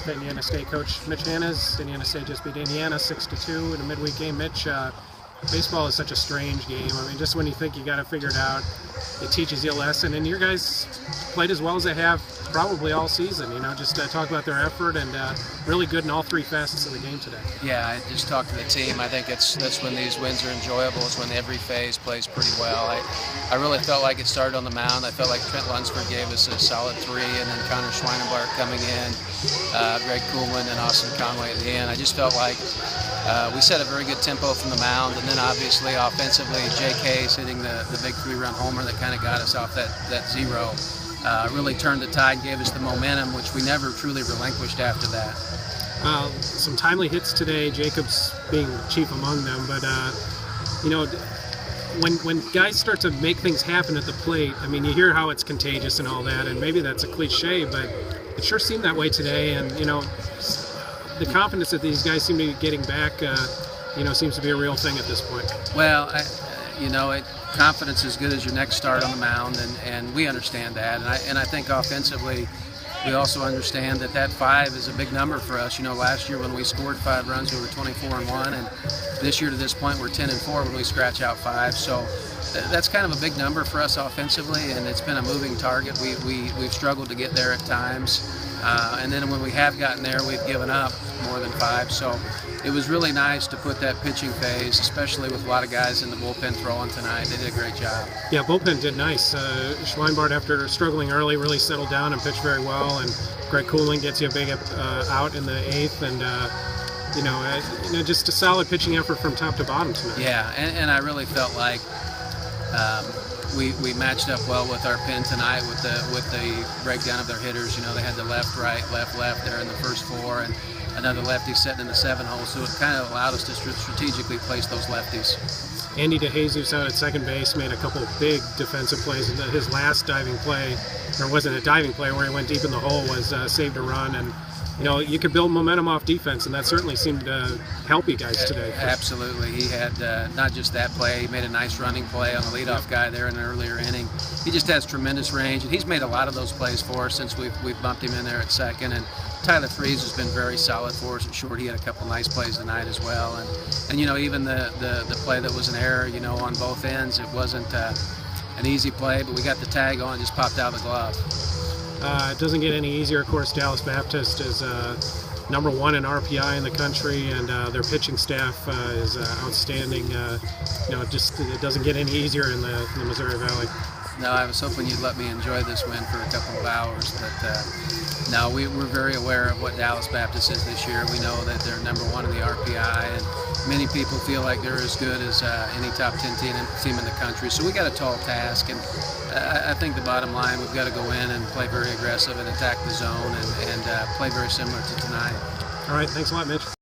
with Indiana State coach Mitch Hannahs. Indiana State just beat Indiana 6-2 in a midweek game. Mitch, baseball is such a strange game. I mean, just when you think you got to figure it out, it teaches you a lesson. And your guys played as well as they have probably all season. You know, just talk about their effort and really good in all three facets of the game today. Yeah, I just talked to the team. I think that's when these wins are enjoyable. Is when every phase plays pretty well. I really felt like it started on the mound. I felt like Trent Lunsford gave us a solid 3, and then Connor Schweinebart coming in, Greg Kuhlman, and Austin Conway at the end. I just felt like we set a very good tempo from the mound, and then obviously offensively, Jake Hayes hitting the big 3-run homer that kind of got us off that zero. Really turned the tide and gave us the momentum, which we never truly relinquished after that. Some timely hits today, Jacobs being chief among them, but you know, when guys start to make things happen at the plate, I mean, you hear how it's contagious and all that, and maybe that's a cliche, but it sure seemed that way today. And you know, the confidence that these guys seem to be getting back, you know, seems to be a real thing at this point. Well, you know, confidence is good as your next start on the mound, and we understand that. And I think offensively, we also understand that 5 is a big number for us. You know, last year when we scored 5 runs, we were 24-1, and this year to this point, we're 10-4 when we scratch out 5. So that's kind of a big number for us offensively, and it's been a moving target. We've struggled to get there at times, and then when we have gotten there, we've given up more than 5. So it was really nice to put that pitching phase, especially with a lot of guys in the bullpen throwing tonight. They did a great job. Yeah, bullpen did nice. Schweinebart, after struggling early, really settled down and pitched very well. And Greg Kuhlman gets you a big out in the 8th. And, you know, just a solid pitching effort from top to bottom tonight. Yeah, and I really felt like we matched up well with our pen tonight with the breakdown of their hitters. You know, they had the left, right, left there in the first 4, and another lefty sitting in the 7 hole, so it kind of allowed us to strategically place those lefties. Andy DeJesus out at second base made a couple big defensive plays. His last diving play, or wasn't a diving play, where he went deep in the hole, was saved a run. And you know, you could build momentum off defense, and that certainly seemed to help you guys today. Absolutely. He had not just that play, he made a nice running play on the leadoff guy there in an earlier inning. He just has tremendous range, and he's made a lot of those plays for us since we've bumped him in there at second. And Tyler Freese has been very solid for us at short. He had a couple nice plays tonight as well. And you know, even the play that was an error, you know, on both ends, it wasn't an easy play, but we got the tag on, just popped out of the glove. It doesn't get any easier. Of course, Dallas Baptist is #1 in RPI in the country, and their pitching staff is outstanding. You know, it doesn't get any easier in the Missouri Valley. No, I was hoping you'd let me enjoy this win for a couple of hours, but no, we're very aware of what Dallas Baptist is this year. We know that they're #1 in the RPI, and many people feel like they're as good as any top 10 team in the country. So we got a tall task, and I think the bottom line, we've got to go in and play very aggressive and attack the zone and play very similar to tonight. All right, thanks a lot, Mitch.